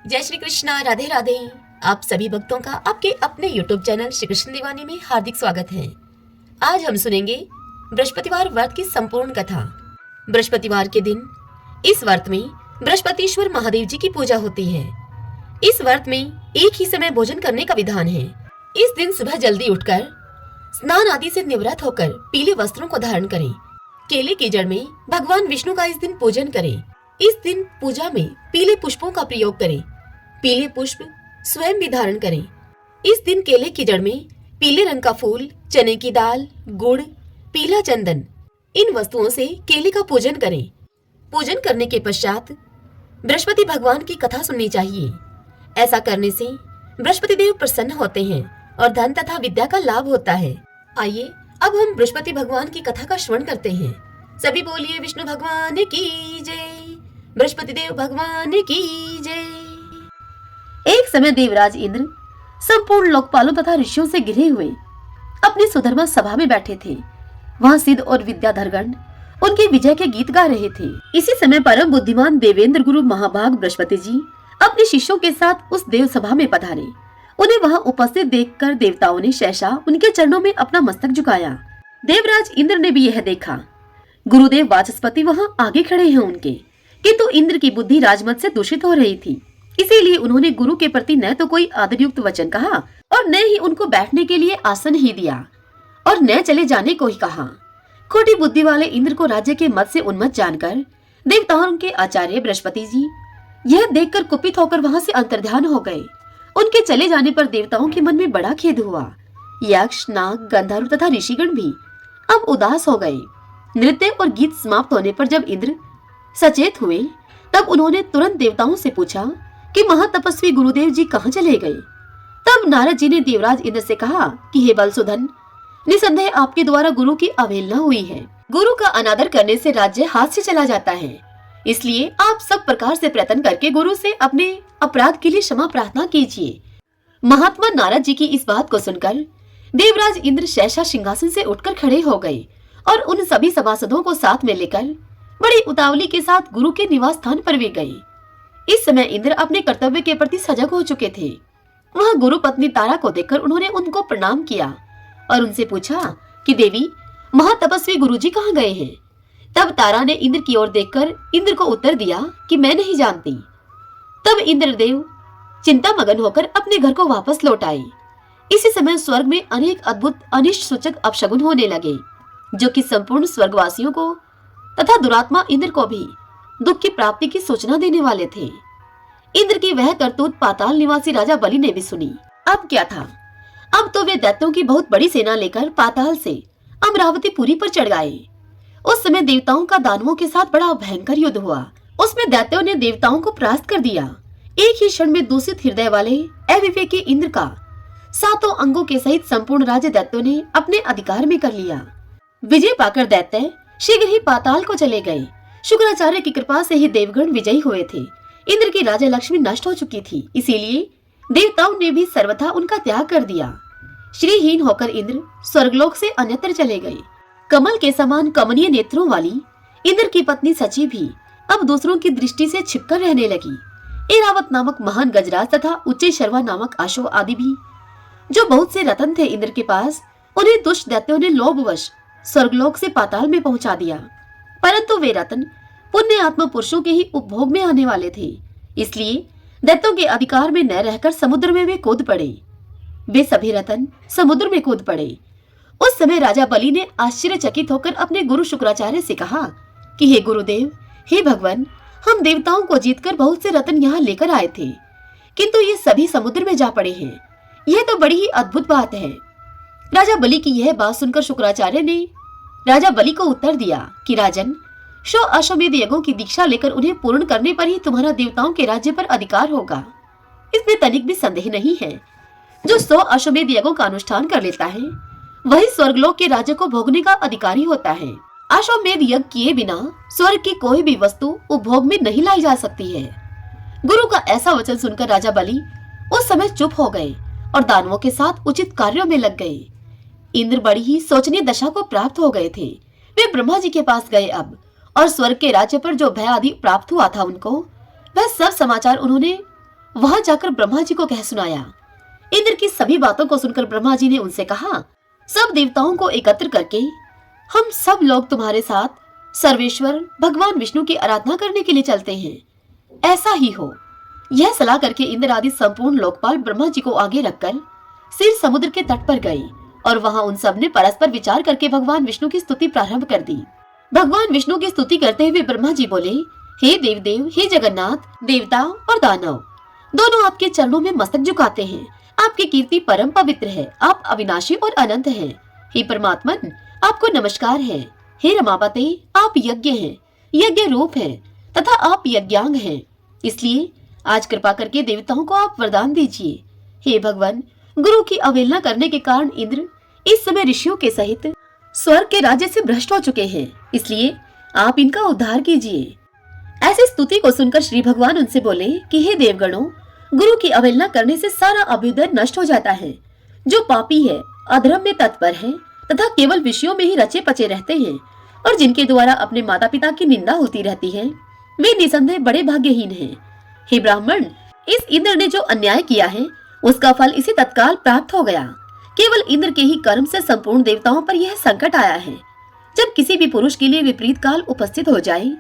जय श्री कृष्णा, राधे राधे। आप सभी भक्तों का आपके अपने YouTube चैनल श्री कृष्ण दीवानी में हार्दिक स्वागत है। आज हम सुनेंगे बृहस्पतिवार व्रत की संपूर्ण कथा। बृहस्पतिवार के दिन इस व्रत में बृहस्पतिश्वर महादेव जी की पूजा होती है। इस व्रत में एक ही समय भोजन करने का विधान है। इस दिन सुबह जल्दी उठकर स्नान आदि से निवृत्त होकर पीले वस्त्रों को धारण करें। केले की जड़ में भगवान विष्णु का इस दिन पूजन करें। इस दिन पूजा में पीले पुष्पों का प्रयोग करें। पीले पुष्प स्वयं भी धारण करें। इस दिन केले की जड़ में पीले रंग का फूल, चने की दाल, गुड़, पीला चंदन, इन वस्तुओं से केले का पूजन करें। पूजन करने के पश्चात बृहस्पति भगवान की कथा सुननी चाहिए। ऐसा करने से बृहस्पति देव प्रसन्न होते हैं और धन तथा विद्या का लाभ होता है। आइए अब हम बृहस्पति भगवान की कथा का श्रवण करते हैं। सभी बोलिए विष्णु भगवान की जय, बृहस्पति देव भगवान की जय। एक समय देवराज इंद्र संपूर्ण लोकपालों तथा ऋषियों से घिरे हुए अपनी सुधर्मा सभा में बैठे थे। वहाँ सिद्ध और विद्याधरगण उनके विजय के गीत गा रहे थे। इसी समय परम बुद्धिमान देवेंद्र गुरु महाभाग बृहस्पति जी अपने शिष्यों के साथ उस देव सभा में पधारे। उन्हें वहाँ उपस्थित देखकर देवताओं ने सहसा उनके चरणों में अपना मस्तक झुकाया। देवराज इंद्र ने भी यह देखा। गुरुदेव वाचस्पति वहाँ आगे खड़े हैं उनके, किंतु इंद्र की बुद्धि राजमत से दूषित हो रही थी। इसीलिए उन्होंने गुरु के प्रति न तो कोई आदरयुक्त वचन कहा और न ही उनको बैठने के लिए आसन ही दिया और न चले जाने को ही कहा। खोटी बुद्धि वाले इंद्र को राज्य के मत से उन्मत्त जानकर देवताओं के आचार्य बृहस्पति जी यह देखकर कुपित होकर वहां से अंतर्ध्यान हो गए। उनके चले जाने पर देवताओं के मन में बड़ा खेद हुआ। यक्ष, नाग, गंधर्व तथा ऋषिगण भी अब उदास हो गए। नृत्य और गीत समाप्त होने पर जब इंद्र सचेत हुए तब उन्होंने तुरंत देवताओं से पूछा कि महातपस्वी गुरुदेव जी कहाँ चले गए। तब नारद जी ने देवराज इंद्र से कहा कि हे बलसुधन, निसंदेह आपके द्वारा गुरु की अवहेलना हुई है। गुरु का अनादर करने से राज्य हाथ से चला जाता है। इसलिए आप सब प्रकार से प्रयत्न करके गुरु से अपने अपराध के लिए क्षमा प्रार्थना कीजिए। महात्मा नारद जी की इस बात को सुनकर देवराज इंद्र सहसा सिंहासन से उठकर खड़े हो गए और उन सभी सभासदों को साथ में लेकर बड़ी उतावली के साथ गुरु के निवास स्थान पर वे गए। इस समय इंद्र अपने कर्तव्य के प्रति सजग हो चुके थे। वहाँ गुरु पत्नी तारा को देखकर उन्होंने उनको प्रणाम किया और उनसे पूछा कि देवी, महातपस्वी गुरुजी कहाँ गए हैं। तब तारा ने इंद्र की ओर देखकर इंद्र को उत्तर दिया कि मैं नहीं जानती। तब इंद्रदेव चिंता मगन होकर अपने घर को वापस लौट आए। इसी समय स्वर्ग में अनेक अद्भुत अनिष्ट सूचक अपशगुन होने लगे, जो कि संपूर्ण स्वर्गवासियों को तथा दुरात्मा इंद्र को भी दुख की प्राप्ति की सूचना देने वाले थे। इंद्र की वह करतूत पाताल निवासी राजा बलि ने भी सुनी। अब क्या था, अब तो वे दैत्यों की बहुत बड़ी सेना लेकर पाताल से अमरावती पुरी पर चढ़ गए। उस समय देवताओं का दानवों के साथ बड़ा भयंकर युद्ध हुआ। उसमें दैत्यों ने देवताओं को परास्त कर दिया। एक ही क्षण में दूषित हृदय वाले अविवेकी इंद्र का 7 अंगों के सहित संपूर्ण राज्य दैत्यों ने अपने अधिकार में कर लिया। विजय पाकर दैत्य शीघ्र ही पाताल को चले गए। शुक्राचार्य की कृपा से ही देवगण विजयी हुए थे। इंद्र की राजा लक्ष्मी नष्ट हो चुकी थी, इसीलिए देवताओं ने भी सर्वथा उनका त्याग कर दिया। श्रीहीन होकर इंद्र स्वर्गलोक से अन्यत्र चले गए। कमल के समान कमनीय नेत्रों वाली इंद्र की पत्नी सची भी अब दूसरों की दृष्टि से छिपकर रहने लगी। ऐरावत नामक महान गजराज तथा उच्चे शर्वा नामक अश्व आदि भी, जो बहुत से रत्न थे इंद्र के पास, उन्हें दुष्ट दैत्यों ने लोभवश स्वर्गलोक से पाताल में पहुंचा दिया। परंतु वे रत्न पुण्य आत्मा पुरुषों के ही उपभोग में आने वाले थे, इसलिए दैत्यों के अधिकार में न रहकर समुद्र में वे कूद पड़े। वे सभी रत्न समुद्र में कूद पड़े। उस समय राजा बलि ने आश्चर्यचकित होकर अपने गुरु शुक्राचार्य से कहा कि हे गुरुदेव, हे भगवान, हम देवताओं को जीतकर बहुत से रत्न यहाँ लेकर आए थे, किंतु ये सभी समुद्र में जा पड़े हैं। यह तो बड़ी ही अद्भुत बात है। राजा बलि की यह बात सुनकर शुक्राचार्य ने राजा बलि को उत्तर दिया कि राजन, 100 अश्वमेध यज्ञों की दीक्षा लेकर उन्हें पूर्ण करने पर ही तुम्हारा देवताओं के राज्य पर अधिकार होगा। इसमें तनिक भी संदेह नहीं है। जो 100 अश्वमेध यज्ञों का अनुष्ठान कर लेता है, वही स्वर्गलोक के राज्य को भोगने का अधिकारी होता है। अश्वमेध यज्ञ किए बिना स्वर्ग की कोई भी वस्तु उपभोग में नहीं लाई जा सकती है। गुरु का ऐसा वचन सुनकर राजा बलि उस समय चुप हो गए और दानवों के साथ उचित कार्यों में लग गए। इंद्र बड़ी ही शोचनीय दशा को प्राप्त हो गए थे। वे ब्रह्मा जी के पास गए अब, और स्वर्ग के राज्य पर जो भय आदि प्राप्त हुआ था उनको, वह सब समाचार उन्होंने वहां जाकर ब्रह्मा जी को कह सुनाया। इंद्र की सभी बातों को सुनकर ब्रह्मा जी ने उनसे कहा, सब देवताओं को एकत्र करके हम सब लोग तुम्हारे साथ सर्वेश्वर भगवान विष्णु की आराधना करने के लिए चलते हैं, ऐसा ही हो। यह सलाह करके इंद्र आदि संपूर्ण लोकपाल ब्रह्मा जी को आगे रखकर सिर समुद्र के तट पर गए और वहां उन सब ने परस्पर विचार करके भगवान विष्णु की स्तुति प्रारंभ कर दी। भगवान विष्णु की स्तुति करते हुए ब्रह्मा जी बोले, हे देवदेव, हे जगन्नाथ, देवता और दानव दोनों आपके चरणों में मस्तक झुकाते हैं। आपकी कीर्ति परम पवित्र है, आप अविनाशी और अनंत हैं। हे परमात्मन, आपको नमस्कार है। हे रमापते, आप यज्ञ हैं, यज्ञ रूप हैं तथा आप यज्ञांग हैं, इसलिए आज कृपा करके देवताओं को आप वरदान दीजिए। हे भगवान, गुरु की अवहेलना करने के कारण इंद्र इस समय ऋषियों के सहित स्वर्ग के राज्य से भ्रष्ट हो चुके हैं, इसलिए आप इनका उद्धार कीजिए। ऐसी स्तुति को सुनकर श्री भगवान उनसे बोले कि हे देवगणों, गुरु की अवहेलना करने से सारा अभ्युदय नष्ट हो जाता है। जो पापी है, अधर्म में तत्पर है तथा केवल विषयों में ही रचे पचे रहते हैं और जिनके द्वारा अपने माता पिता की निंदा होती रहती है, वे निसंदेह बड़े भाग्यहीन हैं। हे ब्राह्मण, इस इंद्र ने जो अन्याय किया है उसका फल इसे तत्काल प्राप्त हो गया। केवल इंद्र के ही कर्म से संपूर्ण देवताओं पर यह संकट आया है। जब किसी भी पुरुष के लिए विपरीत काल उपस्थित हो जाए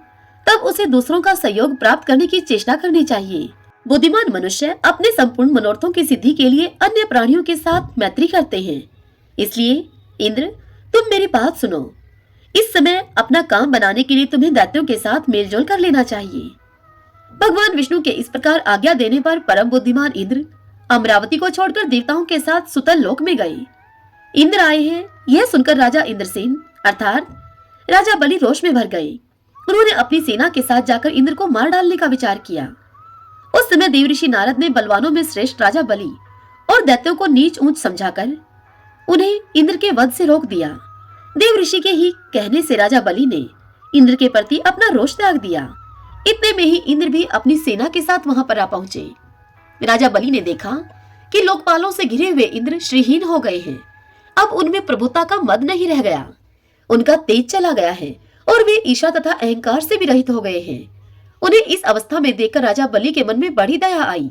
तब उसे दूसरों का सहयोग प्राप्त करने की चेष्टा करनी चाहिए। बुद्धिमान मनुष्य अपने संपूर्ण मनोरथों की सिद्धि के लिए अन्य प्राणियों के साथ मैत्री करते हैं। इसलिए इंद्र, तुम मेरी बात सुनो। इस समय अपना काम बनाने के लिए तुम्हें दैत्यों के साथ मेलजोल कर लेना चाहिए। भगवान विष्णु के इस प्रकार आज्ञा देने पर परम बुद्धिमान इंद्र अमरावती को छोड़कर देवताओं के साथ सुतल लोक में गए। इंद्र आए हैं यह सुनकर राजा इंद्रसेन अर्थात राजा बलि रोष में भर गए। उन्होंने अपनी सेना के साथ जाकर इंद्र को मार डालने का विचार किया। उस समय देवऋषि नारद ने बलवानों में श्रेष्ठ राजा बलि और दैत्यों को नीच ऊंच समझाकर उन्हें इंद्र के वध से रोक दिया। देवऋषि के ही कहने से राजा बलि ने इंद्र के प्रति अपना रोष त्याग दिया। इतने में ही इंद्र भी अपनी सेना के साथ वहां पर आ पहुंचे। राजा बलि ने देखा कि लोकपालों से घिरे हुए इंद्र श्रीहीन हो गए हैं। अब उनमें प्रभुता का मद नहीं रह गया, उनका तेज चला गया है और वे ईर्ष्या तथा अहंकार से भी रहित हो गए हैं। उन्हें इस अवस्था में देखकर राजा बलि के मन में बड़ी दया आई।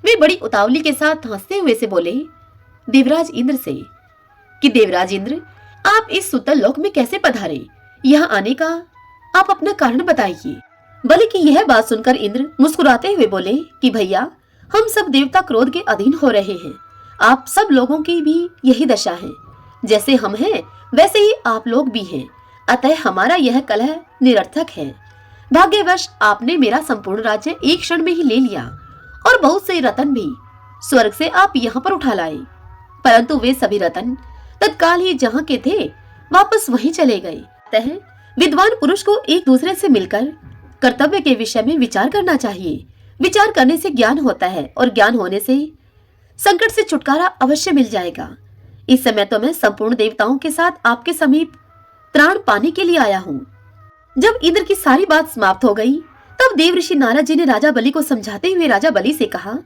वे बड़ी उतावली के साथ हंसते हुए से बोले देवराज इंद्र से कि देवराज इंद्र, आप इस सुतल लोक में कैसे पधारे? यहाँ आने का आप अपना कारण बताइए। बलि की यह बात सुनकर इंद्र मुस्कुराते हुए बोले कि भैया, हम सब देवता क्रोध के अधीन हो रहे हैं। आप सब लोगों की भी यही दशा है। जैसे हम हैं वैसे ही आप लोग भी हैं, अतः हमारा यह कलह निरर्थक है। भाग्यवश आपने मेरा संपूर्ण राज्य एक क्षण में ही ले लिया और बहुत से रतन भी स्वर्ग से आप यहाँ पर उठा लाए, परंतु वे सभी रतन तत्काल ही जहाँ के थे वापस वहीं चले गए। अतः विद्वान पुरुष को एक दूसरे से मिलकर कर्तव्य के विषय में विचार करना चाहिए। विचार करने से ज्ञान होता है और ज्ञान होने से संकट से छुटकारा अवश्य मिल जाएगा। इस समय तो मैं संपूर्ण देवताओं के साथ आपके समीप त्राण पाने के लिए आया हूँ। जब इंद्र की सारी बात समाप्त हो गई तब देवऋषि नारद जी ने राजा बलि को समझाते हुए राजा बलि से कहा,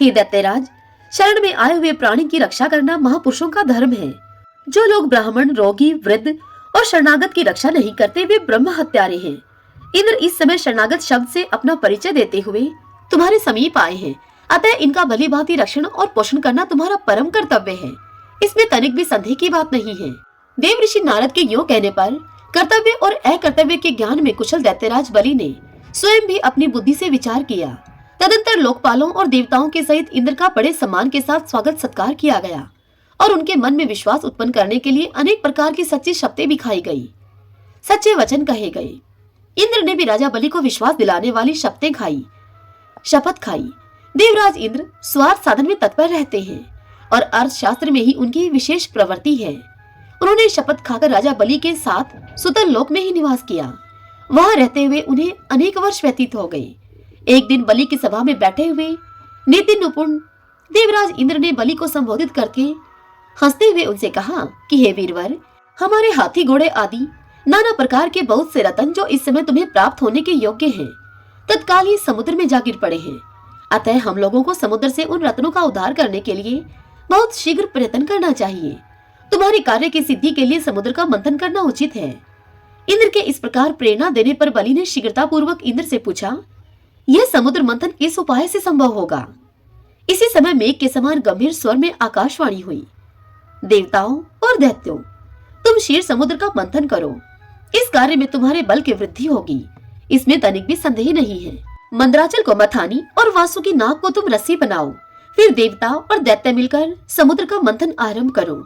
हे दैत्यराज, शरण में आए हुए प्राणी की रक्षा करना महापुरुषों का धर्म है। जो लोग ब्राह्मण, रोगी, वृद्ध और शरणागत की रक्षा नहीं करते वे ब्रह्म हत्यारे हैं। इंद्र इस समय शरणागत शब्द से अपना परिचय देते हुए तुम्हारे समीप आए हैं, अतः इनका भली भांति रक्षण और पोषण करना तुम्हारा परम कर्तव्य है। इसमें तनिक भी संदेह की बात नहीं है। देवऋषि नारद के यूं कहने पर कर्तव्य और अकर्तव्य के ज्ञान में कुशल दैत्यराज बलि ने स्वयं भी अपनी बुद्धि से विचार किया। तदंतर लोकपालों और देवताओं के सहित इंद्र का बड़े सम्मान के साथ स्वागत सत्कार किया गया और उनके मन में विश्वास उत्पन्न करने के लिए अनेक प्रकार की सच्ची शपथें भी खाई गई, सच्चे वचन कहे गए। इंद्र ने भी राजा बलि को विश्वास दिलाने वाली शपथ खाई। देवराज इंद्र स्वार्थ साधन में तत्पर रहते हैं और अर्थशास्त्र में ही उनकी विशेष प्रवृत्ति है। उन्होंने शपथ खाकर राजा बलि के साथ सुतल लोक में ही निवास किया। वहां रहते हुए उन्हें अनेक वर्ष व्यतीत हो गए। एक दिन बलि की सभा में बैठे हुए नीति निपुण देवराज इंद्र ने बलि को संबोधित करके हंसते हुए उनसे कहा कि हे वीरवर, हमारे हाथी घोड़े आदि नाना प्रकार के बहुत से रतन जो इस समय तुम्हें प्राप्त होने के योग्य हैं, तत्काल ही समुद्र में जा गिर पड़े हैं। अतः हम लोगों को समुद्र से उन रत्नों का उद्धार करने के लिए बहुत शीघ्र प्रयत्न करना चाहिए। तुम्हारे कार्य की सिद्धि के लिए समुद्र का मंथन करना उचित है। इंद्र के इस प्रकार प्रेरणा देने पर बलि ने शीघ्रता पूर्वक इंद्र से पूछा, यह समुद्र मंथन किस उपाय से संभव होगा? इसी समय मेघ के समान गंभीर स्वर में आकाशवाणी हुई, देवताओं और दैत्यों, तुम क्षीर समुद्र का मंथन करो। इस कार्य में तुम्हारे बल की वृद्धि होगी, इसमें तनिक भी संदेह नहीं है। मंदराचल को मथानी और वासुकी नाग को तुम रस्सी बनाओ, फिर देवता और दैत्य मिलकर समुद्र का मंथन आरंभ करो।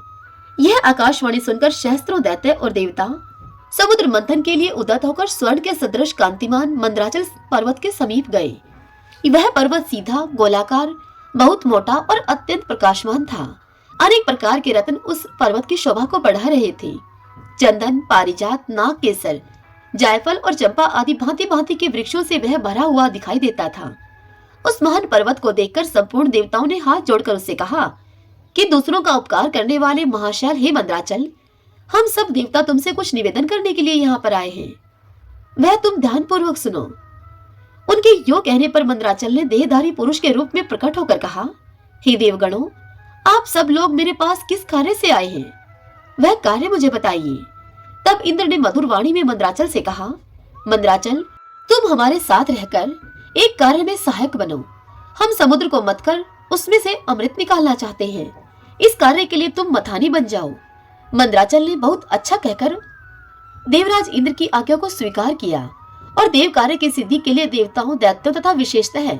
यह आकाशवाणी सुनकर सहस्त्रों दैत्य और देवता समुद्र मंथन के लिए उद्यत होकर स्वर्ण के सदृश कांतिमान मंदराचल पर्वत के समीप गए। वह पर्वत सीधा, गोलाकार, बहुत मोटा और अत्यंत प्रकाशमान था। अनेक प्रकार के रत्न उस पर्वत की शोभा को बढ़ा रहे थे। चंदन, पारिजात, नाग केसर, जायफल और चंपा आदि भांति भांति के वृक्षों से वह भरा हुआ दिखाई देता था। उस महान पर्वत को देखकर संपूर्ण देवताओं ने हाथ जोड़कर उससे कहा कि दूसरों का उपकार करने वाले महाशैल हे मंदराचल, हम सब देवता तुमसे कुछ निवेदन करने के लिए यहाँ पर आए हैं, वह तुम ध्यान पूर्वक सुनो। उनके यो कहने पर मंदराचल ने देहधारी पुरुष के रूप में प्रकट होकर कहा, हे देवगणों, आप सब लोग मेरे पास किस कार्य से आए हैं, वह कार्य मुझे बताइए। तब इंद्र ने मधुर वाणी में मंदराचल से कहा, मंदराचल, तुम हमारे साथ रहकर एक कार्य में सहायक बनो। हम समुद्र को मथकर उसमें से अमृत निकालना चाहते हैं। इस कार्य के लिए तुम मथानी बन जाओ। मंदराचल ने बहुत अच्छा कहकर देवराज इंद्र की आज्ञा को स्वीकार किया और देव कार्य की सिद्धि के लिए देवताओं, दैत्यों तथा विशेषतः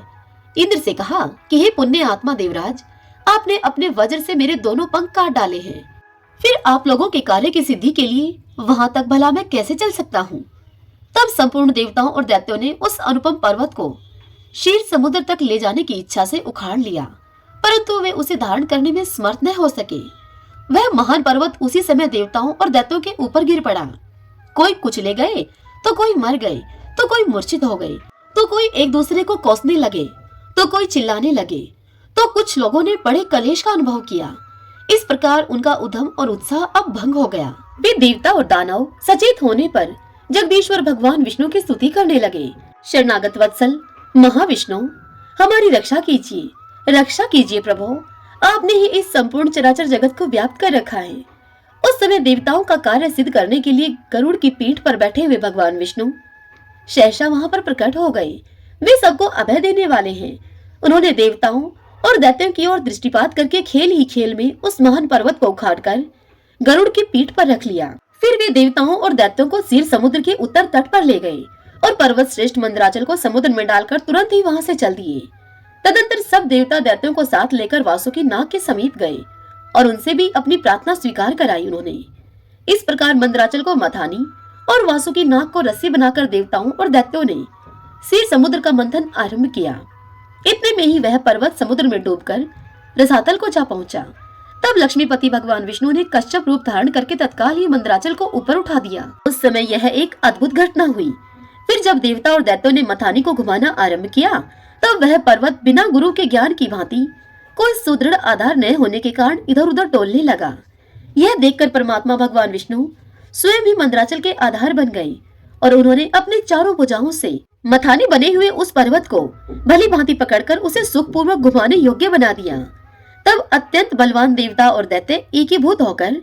इंद्र से कहा कि हे पुण्य आत्मा देवराज, आपने अपने वज्र से मेरे दोनों पंख काट डाले हैं, फिर आप लोगों के कार्य की सिद्धि के लिए वहां तक भला मैं कैसे चल सकता हूँ। तब संपूर्ण देवताओं और दैत्यों ने उस अनुपम पर्वत को क्षीर समुद्र तक ले जाने की इच्छा से उखाड़ लिया, परंतु वे उसे धारण करने में समर्थ न हो सके। वह महान पर्वत उसी समय देवताओं और दैत्यों के ऊपर गिर पड़ा। कोई कुचले गए, तो कोई मर गए, तो कोई मूर्छित हो गए, तो कोई एक दूसरे को कोसने लगे, तो कोई चिल्लाने लगे, तो कुछ लोगों ने बड़े कलेश का अनुभव किया। इस प्रकार उनका उद्यम और उत्साह अब भंग हो गया। वे देवता और दानव सचेत होने पर जगदीश्वर भगवान विष्णु की स्तुति करने लगे। शरणागत वत्सल महाविष्णु, हमारी रक्षा कीजिए प्रभु, आपने ही इस संपूर्ण चराचर जगत को व्याप्त कर रखा है। उस समय देवताओं का कार्य सिद्ध करने के लिए गरुड़ की पीठ पर बैठे हुए भगवान विष्णु सहसा वहां पर प्रकट हो गए। वे सबको अभय देने वाले हैं। उन्होंने देवताओं और दैत्यों की ओर दृष्टिपात करके खेल ही खेल में उस महान पर्वत को उखाड़कर गरुड़ की पीठ पर रख लिया। फिर वे देवताओं और दैत्यों को क्षीर समुद्र के उत्तर तट पर ले गए और पर्वत श्रेष्ठ मंदराचल को समुद्र में डालकर तुरंत ही वहां से चल दिए। तदंतर सब देवता दैत्यों को साथ लेकर वासुकी नाग के समीप गए और उनसे भी अपनी प्रार्थना स्वीकार कराई उन्होंने। इस प्रकार मंदराचल को मथानी और वासुकी नाग को रस्सी बनाकर देवताओं और दैत्यों ने क्षीर समुद्र का मंथन आरंभ किया। इतने में ही वह पर्वत समुद्र में डूबकर रसातल को जा पहुंचा। तब लक्ष्मीपति भगवान विष्णु ने कश्यप रूप धारण करके तत्काल ही मंदराचल को ऊपर उठा दिया। उस समय यह एक अद्भुत घटना हुई। फिर जब देवता और दैत्यों ने मथानी को घुमाना आरंभ किया, तब वह पर्वत बिना गुरु के ज्ञान की भांति कोई सुदृढ़ आधार न होने के कारण इधर उधर डोलने लगा। यह देखकर परमात्मा भगवान विष्णु स्वयं ही मंदराचल के आधार बन गए और उन्होंने अपने चारों भुजाओं से मथानी बने हुए उस पर्वत को भली भांति पकड़कर उसे सुखपूर्वक घुमाने योग्य बना दिया। तब अत्यंत बलवान देवता और दैत्य एकीभूत होकर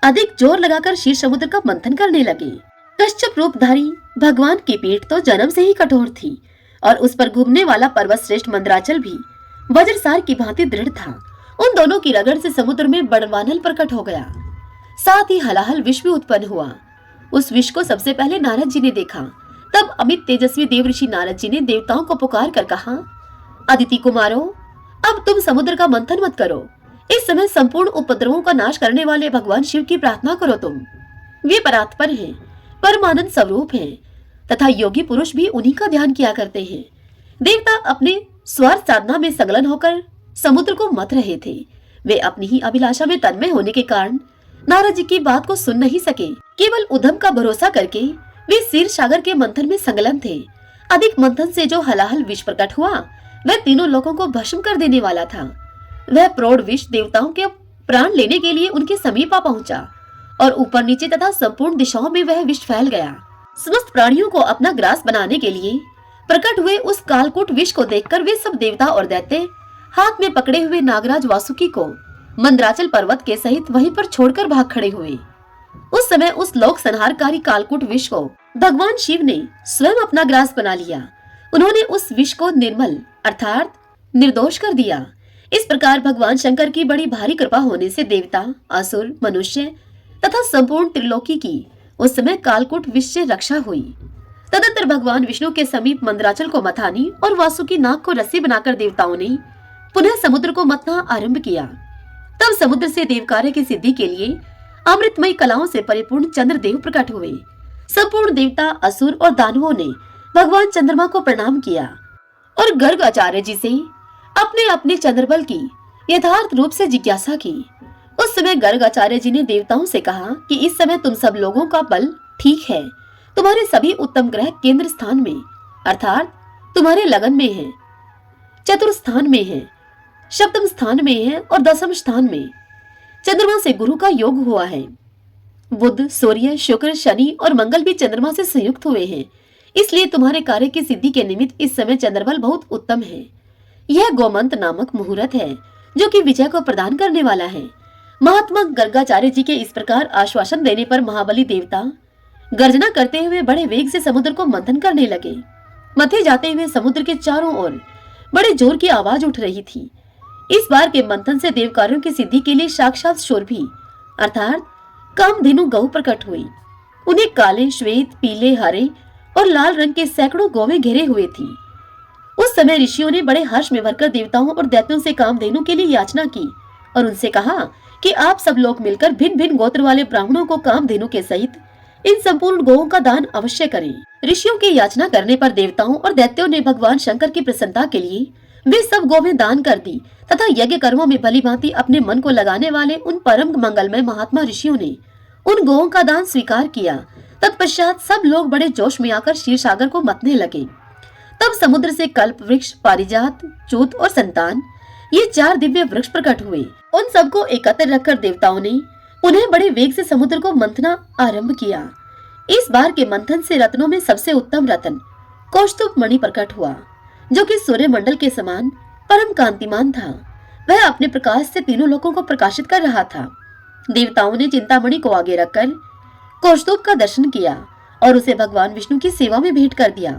अधिक जोर लगाकर क्षीर समुद्र का मंथन करने लगे। कश्यप रूपधारी भगवान की पीठ तो जन्म से ही कठोर थी और उस पर घूमने वाला पर्वत श्रेष्ठ मंदराचल भी वज्रसार की भांति दृढ़ था। उन दोनों की रगड़ से समुद्र में बड़वानल प्रकट हो गया, साथ ही हलाहल विष भी उत्पन्न हुआ। उस विष को सबसे पहले नारद जी ने देखा। तब अमित तेजस्वी देव ऋषि नारद जी ने देवताओं को पुकार कर कहा, अदिति कुमारों, अब तुम समुद्र का मंथन मत करो। इस समय संपूर्ण उपद्रवों का नाश करने वाले भगवान शिव की प्रार्थना करो। तुम वे परात्पर हैं, परमानंद स्वरूप हैं तथा योगी पुरुष भी उन्हीं का ध्यान किया करते हैं। देवता अपने स्वार्थ साधना में संलग्न होकर समुद्र को मत रहे थे। वे अपनी ही अभिलाषा में तन्मय होने के कारण नारद जी की बात को सुन नहीं सके। केवल उधम का भरोसा करके वे क्षीर सागर के मंथन में संलग्न थे। अधिक मंथन से जो हलाहल विष प्रकट हुआ, वह तीनों लोगों को भस्म कर देने वाला था। वह प्रौढ़ विष देवताओं के प्राण लेने के लिए उनके समीप आ पहुंचा और ऊपर नीचे तथा संपूर्ण दिशाओं में वह विष फैल गया। समस्त प्राणियों को अपना ग्रास बनाने के लिए प्रकट हुए उस कालकूट विष को देखकर वे सब देवता और दैत्य हाथ में पकड़े हुए नागराज वासुकी को मंदराचल पर्वत के सहित वहीं पर छोड़कर भाग खड़े हुए। उस समय उस लोक संहारकारी कालकूट विष को भगवान शिव ने स्वयं अपना ग्रास बना लिया। उन्होंने उस विष को निर्मल अर्थात निर्दोष कर दिया। इस प्रकार भगवान शंकर की बड़ी भारी कृपा होने से देवता, असुर, मनुष्य तथा संपूर्ण त्रिलोकी की उस समय कालकूट विष से रक्षा हुई। तदंतर भगवान विष्णु के समीप मंदराचल को मथानी और वासुकी नाग को रस्सी बनाकर देवताओं ने पुनः समुद्र को मथना आरंभ किया। तब समुद्र से देव कार्य की सिद्धि के लिए अमृतमयी कलाओं से परिपूर्ण चंद्रदेव प्रकट हुए। संपूर्ण देवता, असुर और दानवों ने भगवान चंद्रमा को प्रणाम किया और गर्ग आचार्य जी से अपने अपने चंद्रबल की यथार्थ रूप से जिज्ञासा की। उस समय गर्ग आचार्य जी ने देवताओं से कहा कि इस समय तुम सब लोगों का बल ठीक है। तुम्हारे सभी उत्तम ग्रह केंद्र स्थान में अर्थात तुम्हारे लगन में हैं, चतुर्थ स्थान में हैं, सप्तम स्थान में हैं और दसम स्थान में। चंद्रमा से गुरु का योग हुआ है। बुध, सूर्य, शुक्र, शनि और मंगल भी चंद्रमा से संयुक्त हुए हैं। इसलिए तुम्हारे कार्य की सिद्धि के निमित्त इस समय चंद्रबल बहुत उत्तम है। यह गोमंत नामक मुहूर्त है जो कि विजय को प्रदान करने वाला है। महात्मा गर्गाचार्य जी के इस प्रकार आश्वासन देने पर महाबली देवता गर्जना करते हुए बड़े वेग से समुद्र को मंथन करने लगे। मथे जाते हुए समुद्र के चारों ओर बड़े जोर की आवाज उठ रही थी। इस बार के मंथन से देव कार्यों की सिद्धि के लिए साक्षात शोरभी अर्थात कामधेनु गौ प्रकट हुई। उन्हें काले, श्वेत, पीले, हरे और लाल रंग के सैकड़ों गौवें घेरे हुए थी। उस समय ऋषियों ने बड़े हर्ष में भरकर देवताओं और दैत्यों से कामधेनु के लिए याचना की और उनसे कहा कि आप सब लोग मिलकर भिन्न भिन्न गोत्र वाले ब्राह्मणों को कामधेनु के सहित इन संपूर्ण गौओं का दान अवश्य करें। ऋषियों की याचना करने पर देवताओं और दैत्यों ने भगवान शंकर की प्रसन्नता के लिए वे सब गौवें दान कर दी तथा यज्ञ कर्मों में भलीभांति अपने मन को लगाने वाले उन परम मंगलमय महात्मा ऋषियों ने उन गौओं का दान स्वीकार किया। तत्पश्चात सब लोग बड़े जोश में आकर क्षीर सागर को मथने लगे। तब समुद्र से कल्प वृक्ष, पारिजात, चूत और संतान ये 4 दिव्य वृक्ष प्रकट हुए। उन सबको एकत्र रखकर देवताओं ने उन्हें बड़े वेग से समुद्र को मंथना आरंभ किया। इस बार के मंथन से रत्नों में सबसे उत्तम रत्न कौस्तुभ मणि प्रकट हुआ जो कि सूर्य मंडल के समान परम कांतिमान था। वह अपने प्रकाश से तीनों लोकों को प्रकाशित कर रहा था। देवताओं ने चिंतामणि को आगे रखकर कौस्तुभ का दर्शन किया और उसे भगवान विष्णु की सेवा में भेंट कर दिया।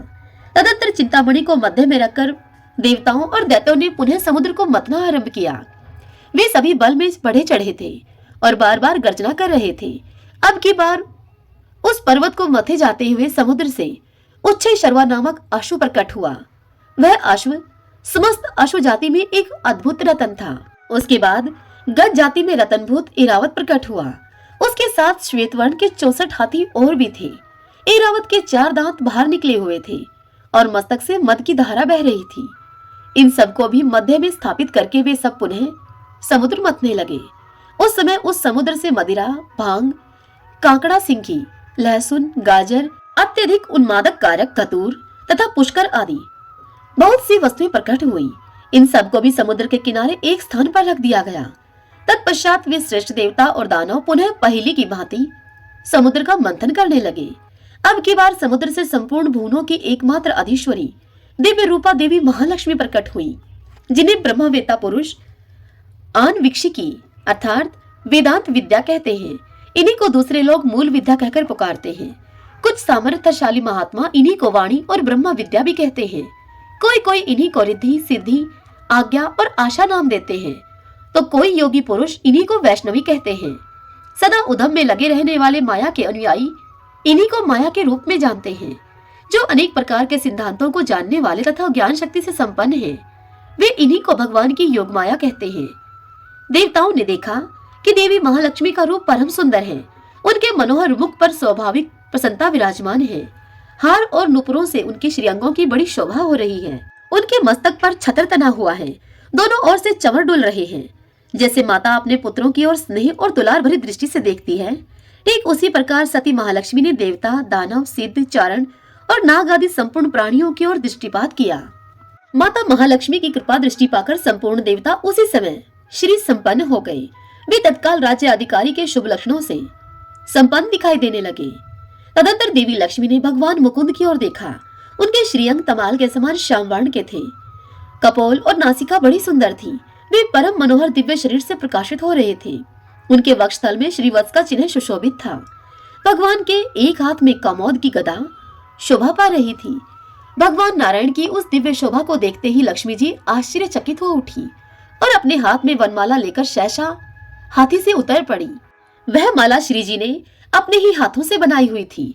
तदंतर चिंतामणि को मध्य में रखकर देवताओं और दैत्यों ने पुनः समुद्र को मथना आरंभ किया। वे सभी बल में बढ़े चढ़े थे और बार बार गर्जना कर रहे थे। अब की बार उस पर्वत को मथे जाते हुए समुद्र से उच्छय शर्वा नामक अश्व प्रकट हुआ। वह अश्व समस्त अश्व जाति में एक अद्भुत रतन था। उसके बाद गज जाति में रतनभूत इरावत प्रकट हुआ। उसके साथ श्वेत वर्ण के 64 हाथी और भी थे। इरावत के 4 दांत बाहर निकले हुए थे और मस्तक से मद की धारा बह रही थी। इन सबको भी मध्य में स्थापित करके वे सब पुनः समुद्र मथने लगे। उस समय उस समुद्र से मदिरा, भांग, कांकड़ा सिंकी, लहसुन, गाजर, अत्यधिक उन्मादक कारक कतूर तथा पुष्कर आदि बहुत सी वस्तुएं प्रकट हुई। इन सबको भी समुद्र के किनारे एक स्थान पर रख दिया गया। तत्पश्चात वे श्रेष्ठ देवता और दानव पुनः पहले की भांति समुद्र का मंथन करने लगे। अब की बार समुद्र से संपूर्ण भुवनों की एकमात्र अधीश्वरी दिव्य रूपा देवी महालक्ष्मी प्रकट हुई, जिन्हें ब्रह्मवेत्ता पुरुष आनविक्षिकी अर्थात वेदांत विद्या कहते हैं। इन्हीं को दूसरे लोग मूल विद्या कहकर पुकारते हैं। कुछ सामर्थ्यशाली महात्मा इन्हीं को वाणी और ब्रह्म विद्या भी कहते हैं। कोई कोई इन्हीं को रिद्धि, सिद्धि, आज्ञा और आशा नाम देते हैं, तो कोई योगी पुरुष इन्हीं को वैष्णवी कहते हैं। सदा उधम में लगे रहने वाले माया के अनुयायी इन्हीं को माया के रूप में जानते हैं। जो अनेक प्रकार के सिद्धांतों को जानने वाले तथा ज्ञान शक्ति से संपन्न हैं, वे इन्हीं को भगवान की योग माया कहते हैं। देवताओं ने देखा कि देवी महालक्ष्मी का रूप परम सुंदर है। उनके मनोहर मुख पर स्वाभाविक प्रसन्नता विराजमान है। हार और नुपुरों से उनके श्रीअंगों की बड़ी शोभा हो रही है। उनके मस्तक पर छत्र तना हुआ है। दोनों ओर से चंवर डुल रहे हैं। जैसे माता अपने पुत्रों की ओर स्नेह और दुलार भरी दृष्टि से देखती है, ठीक उसी प्रकार सती महालक्ष्मी ने देवता, दानव, सिद्ध, चारण और नाग आदि संपूर्ण प्राणियों की ओर दृष्टिपात किया। माता महालक्ष्मी की कृपा दृष्टि पाकर संपूर्ण देवता उसी समय श्री संपन्न हो गए। वे तत्काल राज्य अधिकारी के शुभ लक्षणों से संपन्न दिखाई देने लगे। तदंतर देवी लक्ष्मी ने भगवान मुकुंद की ओर देखा। उनके श्रीअंग तमाल के समान श्याम वर्ण के थे। कपोल और नासिका बड़ी सुंदर थी। वे परम मनोहर दिव्य शरीर से प्रकाशित हो रहे थे। उनके वक्षस्थल में श्रीवत्स का चिन्ह सुशोभित था। भगवान के एक हाथ में कमोद की गदा शोभा पा रही थी। भगवान नारायण की उस दिव्य शोभा को देखते ही लक्ष्मी जी आश्चर्यचकित हो उठी और अपने हाथ में वनमाला लेकर सहसा हाथी से उतर पड़ी। वह माला श्री जी ने अपने ही हाथों से बनाई हुई थी।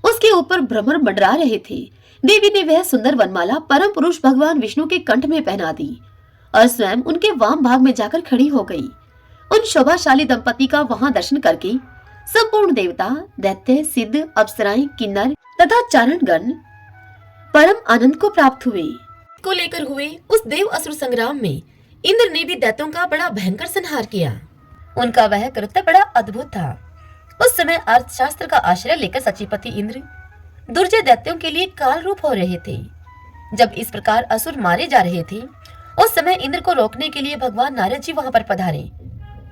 उसके ऊपर भ्रमर मंडरा रहे थे। देवी ने वह सुंदर वनमाला परम पुरुष भगवान विष्णु के कंठ में पहना दी और स्वयं उनके वाम भाग में जाकर खड़ी हो गई। उन शोभाशाली दंपति का वहां दर्शन करके संपूर्ण देवता, दैत्य, सिद्ध, अप्सराएं, किन्नर तथा चारणगण परम आनंद को प्राप्त हुए। को लेकर हुए उस देव असुर संग्राम में इंद्र ने भी दैत्यों का बड़ा भयंकर संहार किया। उनका वह कृत्य बड़ा अद्भुत था। उस समय अर्थशास्त्र का आश्रय लेकर सचिपति इंद्र दुर्जय दैत्यों के लिए काल रूप हो रहे थे। जब इस प्रकार असुर मारे जा रहे थे, उस समय इंद्र को रोकने के लिए भगवान नारद जी वहां पर पधारे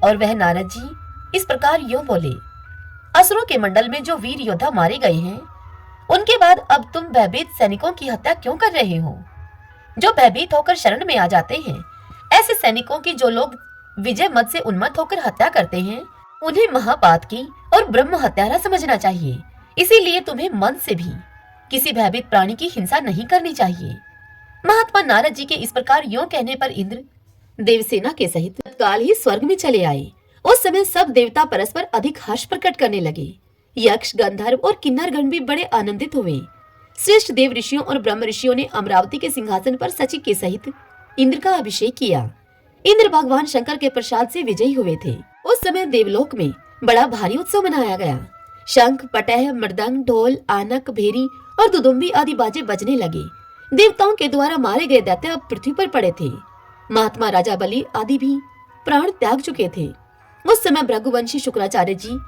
और वह नारद जी इस प्रकार यूं बोले, असुरों के मंडल में जो वीर योद्धा मारे गए हैं, उनके बाद अब तुम भयभीत सैनिकों की हत्या क्यों कर रहे हो? जो भयभीत होकर शरण में आ जाते हैं, ऐसे सैनिकों की जो लोग विजय मद से उन्मत्त होकर हत्या करते हैं, उन्हें महापातकी और ब्रह्म हत्यारा समझना चाहिए। इसीलिए तुम्हें मन से भी किसी भयभीत प्राणी की हिंसा नहीं करनी चाहिए। महात्मा नारद जी के इस प्रकार यों कहने पर इंद्र देवसेना के सहित तत्काल ही स्वर्ग में चले आए। उस समय सब देवता परस्पर अधिक हर्ष प्रकट करने लगे। यक्ष, गंधर्व और किन्नरगण भी बड़े आनंदित हुए। श्रेष्ठ देव ऋषियों और ब्रह्म ऋषियों ने अमरावती के सिंहासन पर सची के सहित इंद्र का अभिषेक किया। इंद्र भगवान शंकर के प्रसाद से विजयी हुए थे। उस समय देवलोक में बड़ा भारी उत्सव मनाया गया। शंख, पटह, मृदंग, ढोल, आनक, भेरी और दुदुम्बी आदि बाजे बजने लगे। देवताओं के द्वारा मारे गए दैत्य अब पृथ्वी पर पड़े थे। महात्मा राजा बलि आदि भी प्राण त्याग चुके थे। उस समय भृगुवंशी शुक्राचार्य जी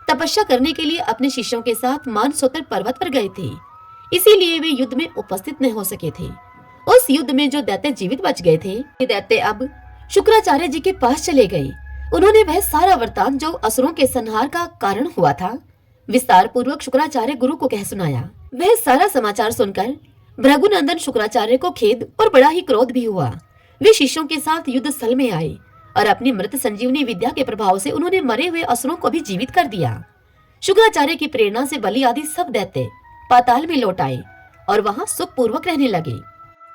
तपस्या करने के लिए अपने शिष्यों के साथ मानसोतर पर्वत पर गए थे। इसीलिए वे युद्ध में उपस्थित न हो सके थे। उस युद्ध में जो दैत्य जीवित बच गए थे, ये दैत्य अब शुक्राचार्य जी के पास चले गए। उन्होंने वह सारा वृतांत जो असुरों के संहार का कारण हुआ था, विस्तार पूर्वक शुक्राचार्य गुरु को कह सुनाया। वह सारा समाचार सुनकर भृगुनंदन शुक्राचार्य को खेद और बड़ा ही क्रोध भी हुआ। वे शिष्यों के साथ युद्ध स्थल में आए और अपनी मृत संजीवनी विद्या के प्रभाव से उन्होंने मरे हुए असुरों को भी जीवित कर दिया। शुक्राचार्य की प्रेरणा से बलि आदि सब दैत्य पाताल में लौट आए और वहां सुख पूर्वक रहने लगे।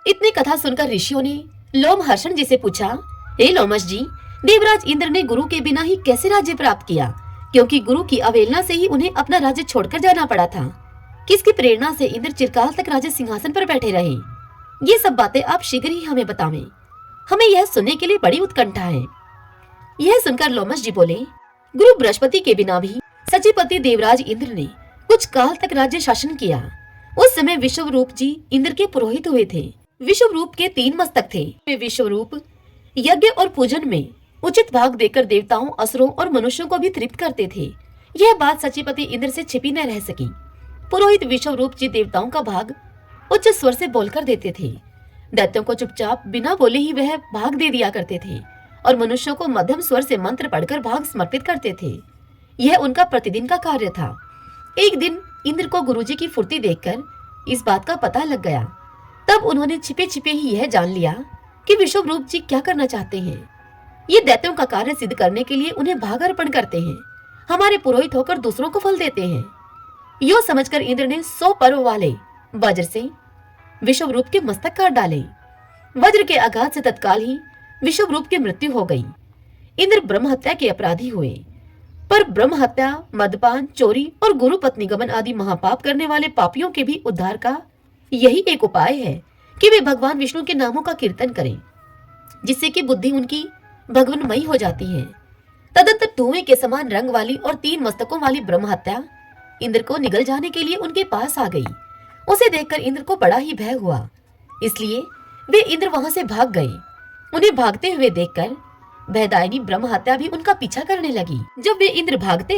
इतनी कथा सुनकर ऋषियों ने लोमहर्षण जी से पूछा, हे लोमश जी, देवराज इंद्र ने गुरु के बिना ही कैसे राज्य प्राप्त किया? क्योंकि गुरु की अवहेलना से ही उन्हें अपना राज्य छोड़कर जाना पड़ा था। किसकी प्रेरणा से इंद्र चिरकाल तक राज्य सिंहासन पर बैठे रहे? ये सब बातें आप शीघ्र ही हमें बतावें। हमें यह सुनने के लिए बड़ी उत्कंठा है। यह सुनकर लोमश जी बोले, गुरु बृहस्पति के बिना भी सचिपति देवराज इंद्र ने कुछ काल तक राज्य शासन किया। उस समय विश्वरूप जी इंद्र के पुरोहित हुए थे। विश्वरूप के 3 मस्तक थे। वे विश्वरूप यज्ञ और पूजन में उचित भाग देकर देवताओं, असुरों और मनुष्यों को भी तृप्त करते थे। यह बात सचिपति इंद्र से छिपी न रह सकी। पुरोहित विश्वरूप जी देवताओं का भाग उच्च स्वर से बोलकर देते थे। दैत्यों को चुपचाप बिना बोले ही वह भाग दे दिया करते थे और मनुष्यों को मध्यम स्वर से मंत्र पढ़कर भाग समर्पित करते थे। यह उनका प्रतिदिन का कार्य था। एक दिन इंद्र को गुरुजी की फुर्ती देखकर इस बात का पता लग गया। तब उन्होंने छिपे छिपे ही यह जान लिया कि विश्वरूप जी क्या करना चाहते हैं। ये दैत्यों का कार्य सिद्ध करने के लिए उन्हें भाग अर्पण करते हैं। हमारे पुरोहित होकर दूसरों को फल देते हैं। यो समझकर इंद्र ने 100 पर्व वाले वज्र से विश्वरूप के मस्तक काट डाले। वज्र के आघात से तत्काल ही विश्वरूप की मृत्यु हो गई। इंद्र ब्रह्म हत्या के अपराधी हुए। पर ब्रह्म हत्या, मदपान, चोरी और गुरु पत्नी गमन आदि महापाप करने वाले पापियों के भी उद्धार का यही एक उपाय है कि वे भगवान विष्णु के नामों का कीर्तन करें, जिससे कि बुद्धि उनकी भगवानमयी हो जाती है। तदंतर धुएं के समान रंग वाली और 3 मस्तकों वाली ब्रह्म हत्या इंद्र को निगल जाने के लिए उनके पास आ गई। उसे देखकर इंद्र को बड़ा ही भय हुआ, इसलिए वे इंद्र वहां से भाग गए। उन्हें भागते हुए देखकर भयदायिनी ब्रह्म हत्या भी उनका पीछा करने लगी। जब वे इंद्र भागते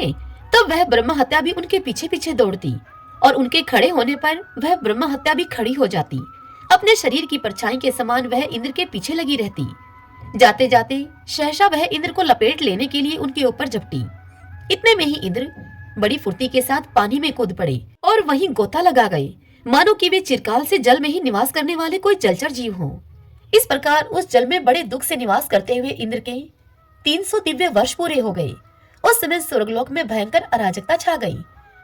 तब वह ब्रह्म हत्या भी उनके पीछे पीछे दौड़ती और उनके खड़े होने पर वह ब्रह्म हत्या भी खड़ी हो जाती। अपने शरीर की परछाई के समान वह इंद्र के पीछे लगी रहती। जाते जाते सहसा वह इंद्र को लपेट लेने के लिए उनके ऊपर झपटी। इतने में ही इंद्र बड़ी फुर्ती के साथ पानी में कूद पड़े और वहीं गोता लगा गए, मानो कि वे चिरकाल से जल में ही निवास करने वाले कोई जलचर जीव हों। इस प्रकार उस जल में बड़े दुख से निवास करते हुए इंद्र के 300 दिव्य वर्ष पूरे हो गए। उस समय स्वर्गलोक में भयंकर अराजकता छा गई।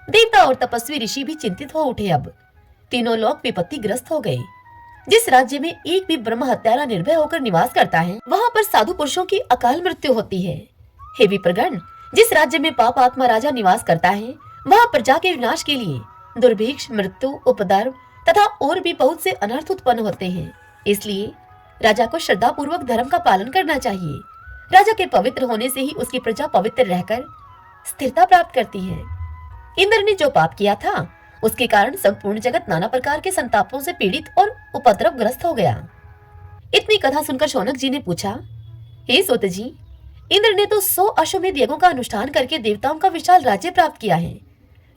देवता और तपस्वी ऋषि भी चिंतित हो उठे। अब तीनों लोक विपत्तिग्रस्त हो गए। जिस राज्य में एक भी ब्रह्म हत्यारा निर्भय होकर निवास करता है, वहाँ पर साधु पुरुषों की अकाल मृत्यु होती है। हे विप्रगण, जिस राज्य में पाप आत्मा राजा निवास करता है, वहाँ प्रजा के विनाश के लिए दुर्भिक्ष, मृत्यु, उपद्रव तथा और भी बहुत से अनर्थ उत्पन्न होते हैं। इसलिए राजा को श्रद्धा पूर्वक धर्म का पालन करना चाहिए। राजा के पवित्र होने से ही उसकी प्रजा पवित्र रहकर स्थिरता प्राप्त करती है। इंद्र ने जो पाप किया था, उसके कारण संपूर्ण जगत नाना प्रकार के संतापों से पीड़ित और उपद्रवग्रस्त हो गया। इतनी कथा सुनकर शौनक जी ने पूछा, हे सूत जी, इंद्र ने तो 100 अश्वमेध यज्ञों का अनुष्ठान करके देवताओं का विशाल राज्य प्राप्त किया है,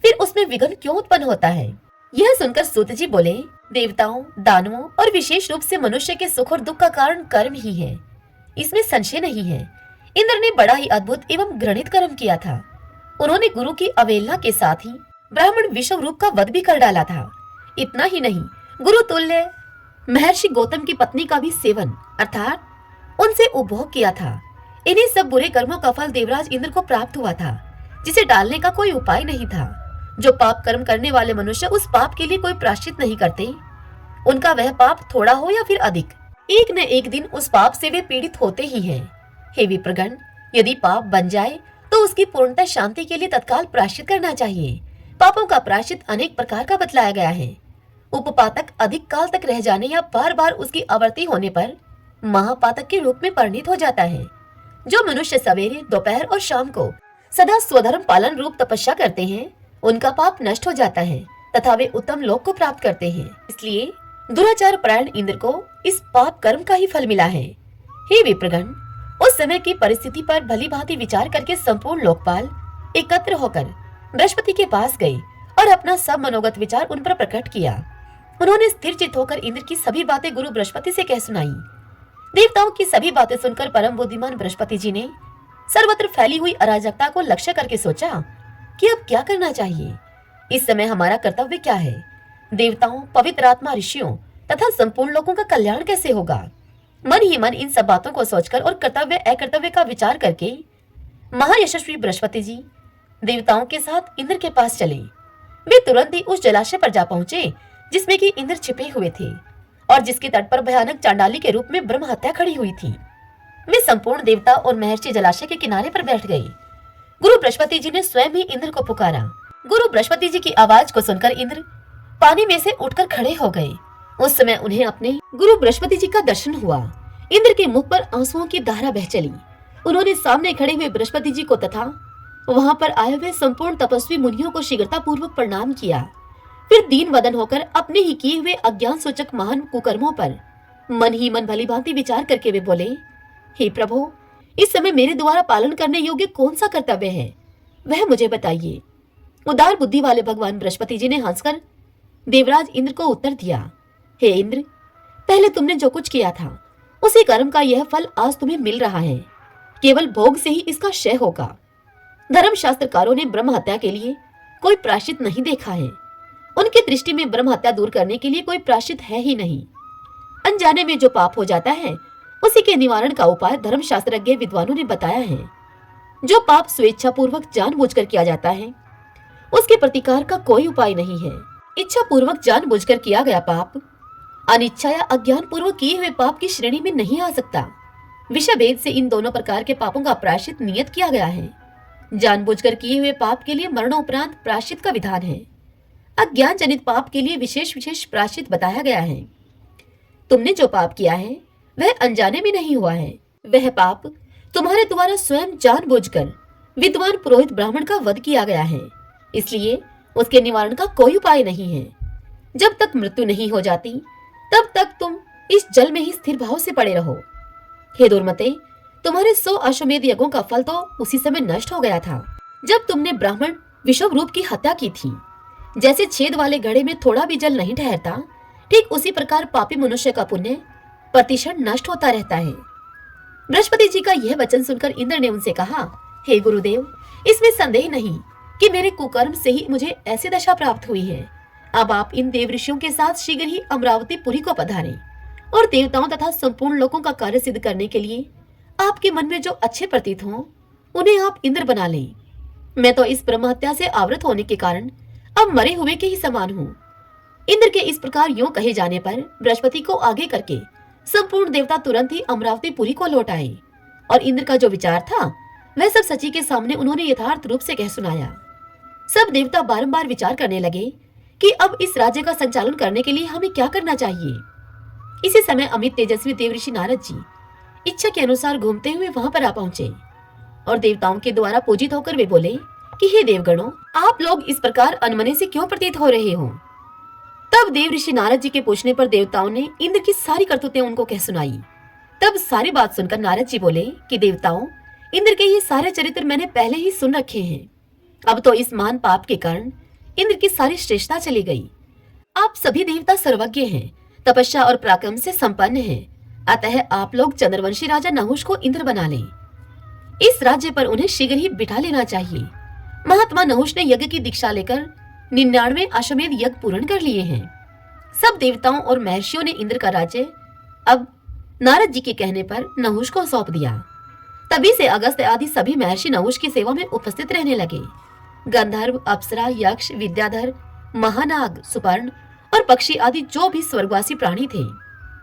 फिर उसमें विघ्न क्यों उत्पन्न होता है? यह सुनकर सूत जी बोले, देवताओं, दानवों और विशेष रूप से मनुष्य के सुख और दुख का कारण कर्म ही है, इसमें संशय नहीं है। इंद्र ने बड़ा ही अद्भुत एवं घृणित कर्म किया था। उन्होंने गुरु की अवहेलना के साथ ही ब्राह्मण विश्व रूप का वध भी कर डाला था। इतना ही नहीं, गुरु तुल्य महर्षि गौतम की पत्नी का भी सेवन अर्थात उनसे उपभोग किया था। इन्हीं सब बुरे कर्मों का फल देवराज इंद्र को प्राप्त हुआ था, जिसे टालने का कोई उपाय नहीं था। जो पाप कर्म करने वाले मनुष्य उस पाप के लिए कोई प्रायश्चित नहीं करते, उनका वह पाप थोड़ा हो या फिर अधिक, एक न एक दिन उस पाप से वे पीड़ित होते ही हैं। हे विप्रगण, यदि पाप बन जाए तो उसकी पूर्णतः शांति के लिए तत्काल प्रायश्चित करना चाहिए। पापों का प्रायश्चित अनेक प्रकार का बतलाया गया है। उपपातक अधिक काल तक रह जाने या बार बार उसकी आवर्ती होने पर महापातक के रूप में परिणित हो जाता है। जो मनुष्य सवेरे, दोपहर और शाम को सदा स्वधर्म पालन रूप तपस्या करते हैं, उनका पाप नष्ट हो जाता है तथा वे उत्तम लोक को प्राप्त करते हैं। इसलिए दुराचार परायण इंद्र को इस पाप कर्म का ही फल मिला है। हे विप्रगण, उस समय की परिस्थिति पर भली भांति विचार करके संपूर्ण लोकपाल एकत्र होकर बृहस्पति के पास गए और अपना सब मनोगत विचार उन पर प्रकट किया। उन्होंने स्थिर चित्त होकर इंद्र की सभी बातें गुरु बृहस्पति से कह सुनाई। देवताओं की सभी बातें सुनकर परम बुद्धिमान बृहस्पति जी ने सर्वत्र फैली हुई अराजकता को लक्ष्य करके सोचा कि अब क्या करना चाहिए। इस समय हमारा कर्तव्य क्या है? देवताओं, पवित्र आत्मा, ऋषियों तथा संपूर्ण लोगों का कल्याण कैसे होगा? मन ही मन इन सब बातों को सोचकर और कर्तव्य अकर्तव्य का विचार करके महायशस्वी बृहस्पति जी देवताओं के साथ इंद्र के पास चले। वे तुरंत ही उस जलाशय पर जा पहुंचे जिसमें कि इंद्र छिपे हुए थे और जिसके तट पर भयानक चांडाली के रूप में ब्रह्म हत्या खड़ी हुई थी। वे संपूर्ण देवता और महर्षि जलाशय के किनारे पर बैठ गए। गुरु बृहस्पति जी ने स्वयं ही इंद्र को पुकारा। गुरु बृहस्पति जी की आवाज को सुनकर इंद्र पानी में से उठकर खड़े हो गए। उस समय उन्हें अपने गुरु बृहस्पति जी का दर्शन हुआ। इंद्र के मुख पर आंसुओं की धारा बह चली। उन्होंने सामने खड़े हुए बृहस्पति जी को तथा वहां पर आए हुए संपूर्ण तपस्वी मुनियों को शीघ्रता पूर्वक प्रणाम किया। फिर दीन वदन होकर अपने ही किए हुए अज्ञान सूचक महान कुकर्मों पर मन ही मन भली भांति विचार करके वे बोले, हे प्रभु, इस समय मेरे द्वारा पालन करने योग्य कौन सा कर्तव्य है, वह मुझे बताइए। उदार बुद्धि वाले भगवान बृहस्पति जी ने हंसकर देवराज इंद्र को उत्तर दिया, हे इंद्र, पहले तुमने जो कुछ किया था उसी कर्म का यह फल आज तुम्हें मिल रहा है। केवल भोग से ही इसका क्षय होगा। धर्म शास्त्रकारों ने ब्रह्म हत्या के लिए कोई प्रायश्चित नहीं देखा है। उनकी दृष्टि में ब्रह्म हत्या दूर करने के लिए कोई प्रायश्चित है ही नहीं। अनजाने में जो पाप हो जाता है उसी के निवारण का उपाय धर्म शास्त्रज्ञ विद्वानों ने बताया है। जो पाप स्वेच्छा पूर्वक जानबूझकर किया जाता है उसके प्रतिकार का कोई उपाय नहीं है। इच्छा पूर्वक जानबूझकर किया गया पाप अनिच्छा या अज्ञान पूर्वक किए हुए पाप की श्रेणी में नहीं आ सकता। विषय भेद से इन दोनों प्रकार के पापों का प्रायश्चित नियत किया गया है। जानबूझकर किए हुए पाप के लिए मरणोपरांत प्रायश्चित का विधान है। अज्ञान जनित पाप के लिए विशेष प्रायश्चित बताया गया है। तुमने जो पाप किया है वह अनजाने में नहीं हुआ है। वह पाप तुम्हारे द्वारा स्वयं जानबूझकर विद्वान पुरोहित ब्राह्मण का वध किया गया है। इसलिए उसके निवारण का कोई उपाय नहीं है। जब तक मृत्यु नहीं हो जाती तब तक तुम इस जल में ही स्थिर भाव से पड़े रहो। हे दुर्मते, तुम्हारे 100 अश्वमेध यज्ञों का फल तो उसी समय नष्ट हो गया था जब तुमने ब्राह्मण विषव रूप की हत्या की थी। जैसे छेद वाले घड़े में थोड़ा भी जल नहीं ठहरता, ठीक उसी प्रकार पापी मनुष्य का पुण्य प्रतिक्षण नष्ट होता रहता है। बृहस्पति जी का यह वचन सुनकर इंद्र ने उनसे कहा, हे गुरुदेव, इसमें संदेह नहीं कि मेरे कुकर्म से ही मुझे ऐसी दशा प्राप्त हुई है। अब आप इन देव ऋषियों के साथ शीघ्र ही अमरावती पुरी को पधारें और देवताओं तथा संपूर्ण लोगों का कार्य सिद्ध करने के लिए आपके मन में जो अच्छे प्रतीत हों उन्हें आप इंद्र बना लें। मैं तो इस ब्रह्म हत्या से आवृत होने के कारण अब मरे हुए के ही समान हूँ। इंद्र के इस प्रकार यूं कहे जाने पर बृहस्पति को आगे करके संपूर्ण देवता तुरंत ही अमरावतीपुरी को लौट आए और इंद्र का जो विचार था वह सब सची के सामने उन्होंने यथार्थ रूप से कह सुनाया। सब देवता बारंबार विचार करने लगे कि अब इस राज्य का संचालन करने के लिए हमें क्या करना चाहिए। इसी समय अमित तेजस्वी देवऋषि नारद जी इच्छा के अनुसार घूमते हुए वहां पर आ पहुंचे और देवताओं के द्वारा पूजित होकर वे बोले कि हे देवगणों, आप लोग इस प्रकार अनमने से क्यों प्रतीत हो रहे हो। तब देवऋषि नारद जी के पूछने पर देवताओं ने इंद्र की सारी करतूतें उनको कह सुनाई। तब सारी बात सुनकर नारद जी बोले कि देवताओं, इंद्र के ये सारे चरित्र मैंने पहले ही सुन रखे हैं। अब तो इस महान पाप के कारण इंद्र की सारी श्रेष्ठता चली गई। आप सभी देवता सर्वज्ञ हैं, तपस्या और पराक्रम से संपन्न हैं, अतः आप लोग चंद्रवंशी राजा नहुष को इंद्र बना लें। इस राज्य पर उन्हें शीघ्र ही बिठा लेना चाहिए। महात्मा नहुष ने यज्ञ की दीक्षा लेकर 99 अश्वमेध यज्ञ पूर्ण कर लिए हैं। सब देवताओं और महर्षियों ने इंद्र का राज्य अब नारद जी के कहने पर नहुष को सौंप दिया। तभी से अगस्त आदि सभी महर्षि नहुष की सेवा में उपस्थित रहने लगे। गंधर्व, अप्सरा, यक्ष, विद्याधर, महानाग, सुपर्ण और पक्षी आदि जो भी स्वर्गवासी प्राणी थे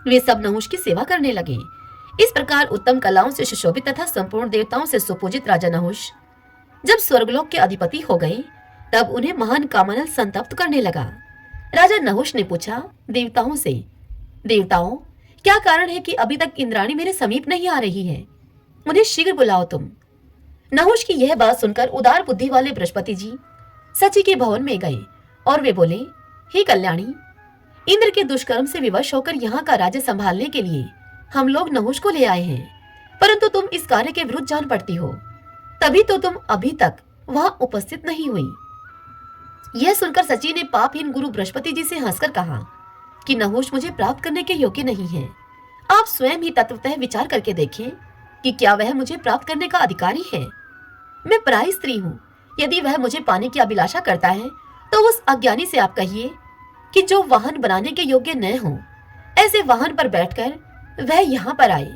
वे सब नहुष की सेवा करने लगे। इस प्रकार उत्तम कलाओं से सुशोभित तथा संपूर्ण देवताओं से सुपूजित राजा नहुष जब स्वर्गलोक के अधिपति हो गए तब उन्हें महान कामनल संतप्त करने लगा। राजा नहुष ने पूछा देवताओं से, देवताओं, क्या कारण है कि अभी तक इंद्राणी मेरे समीप नहीं आ रही है? उन्हें शीघ्र बुलाओ तुम। नहुष की यह बात सुनकर उदार बुद्धि वाले बृहस्पति जी सची के भवन में गए और वे बोले, हे कल्याणी, इंद्र के दुष्कर्म से विवश होकर यहाँ का राज्य संभालने के लिए हम लोग नहुष को ले आए हैं, परंतु तुम इस कार्य के विरुद्ध जान पड़ती हो, तभी तो तुम अभी तक वहां उपस्थित नहीं हुई। यह सुनकर सची ने पापहीन गुरु बृहस्पति जी से हंसकर कहा कि नहुष मुझे प्राप्त करने के योग्य नहीं है। आप स्वयं ही तत्वतः विचार करके देखें कि क्या वह मुझे प्राप्त करने का अधिकारी है। मैं पराई स्त्री हूँ, यदि वह मुझे पाने की अभिलाषा करता है तो उस अज्ञानी से आप कहिए कि जो वाहन बनाने के योग्य न हो, ऐसे वाहन पर बैठकर वह यहाँ पर आए,